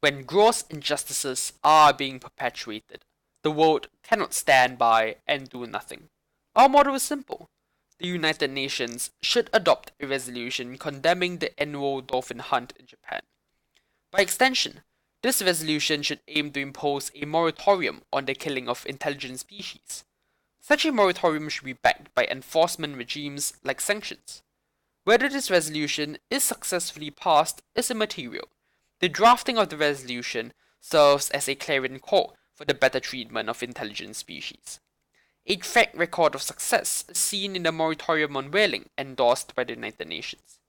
When gross injustices are being perpetuated, the world cannot stand by and do nothing. Our motto is simple. The United Nations should adopt a resolution condemning the annual dolphin hunt in Japan. By extension, this resolution should aim to impose a moratorium on the killing of intelligent species. Such a moratorium should be backed by enforcement regimes like sanctions. Whether this resolution is successfully passed is immaterial. The drafting of the resolution serves as a clarion call for the better treatment of intelligent species. A track record of success is seen in the moratorium on whaling endorsed by the United Nations.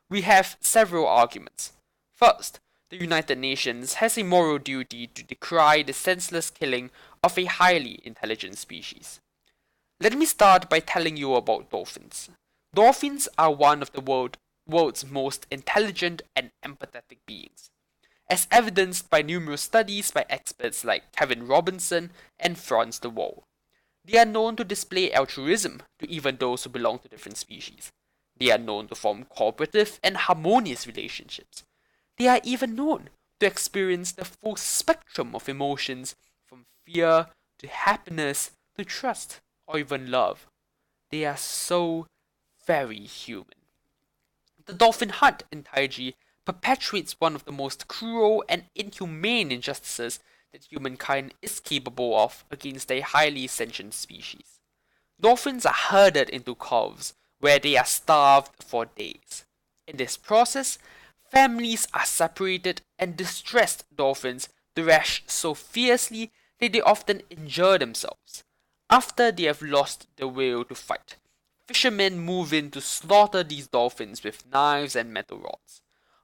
We have several arguments. First, the United Nations has a moral duty to decry the senseless killing of a highly intelligent species. Let me start by telling you about dolphins. Dolphins are one of the world's most intelligent and empathetic beings, as evidenced by numerous studies by experts like Kevin Robinson and Franz de Waal. They are known to display altruism to even those who belong to different species. They are known to form cooperative and harmonious relationships. They are even known to experience the full spectrum of emotions, from fear to happiness to trust or even love. They are so very human. The dolphin hunt in Taiji perpetuates one of the most cruel and inhumane injustices that humankind is capable of against a highly sentient species. Dolphins are herded into coves where they are starved for days. In this process, families are separated and distressed dolphins thrash so fiercely that they often injure themselves. After they have lost the will to fight, fishermen move in to slaughter these dolphins with knives and metal rods,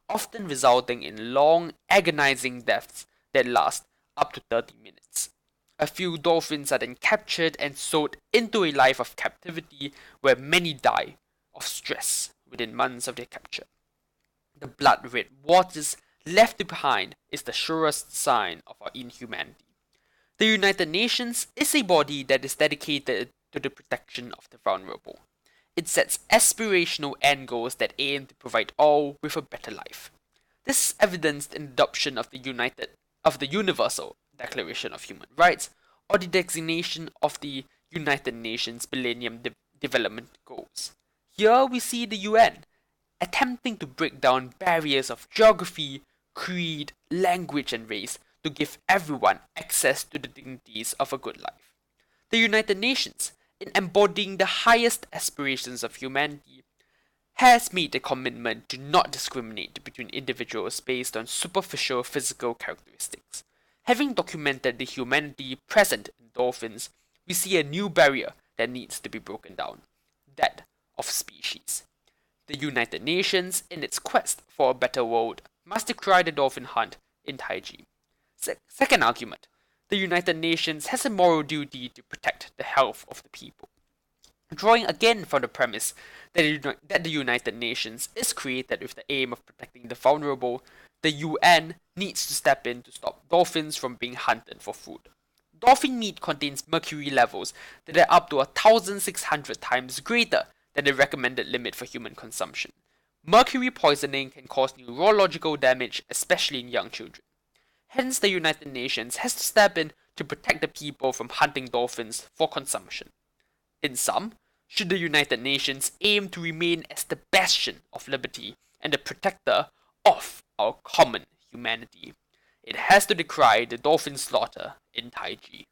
often resulting in long, agonizing deaths that last up to 30 minutes. A few dolphins are then captured and sold into a life of captivity where many die of stress within months of their capture. The blood-red waters left behind is the surest sign of our inhumanity. The United Nations is a body that is dedicated to the protection of the vulnerable. It sets aspirational end goals that aim to provide all with a better life. This is evidenced in the adoption of the Universal Declaration of Human Rights, or the designation of the United Nations Millennium Development Goals. Here we see the UN attempting to break down barriers of geography, creed, language, and race to give everyone access to the dignities of a good life. The United Nations, in embodying the highest aspirations of humanity, has made a commitment to not discriminate between individuals based on superficial physical characteristics. Having documented the humanity present in dolphins, we see a new barrier that needs to be broken down: that of species. The United Nations, in its quest for a better world, must decry the dolphin hunt in Taiji. Second argument: the United Nations has a moral duty to protect the health of the people. Drawing again from the premise that the United Nations is created with the aim of protecting the vulnerable, the UN needs to step in to stop dolphins from being hunted for food. Dolphin meat contains mercury levels that are up to 1,600 times greater than the recommended limit for human consumption. Mercury poisoning can cause neurological damage, especially in young children. Hence, the United Nations has to step in to protect the people from hunting dolphins for consumption. In sum, should the United Nations aim to remain as the bastion of liberty and the protector of our common humanity, it has to decry the dolphin slaughter in Taiji.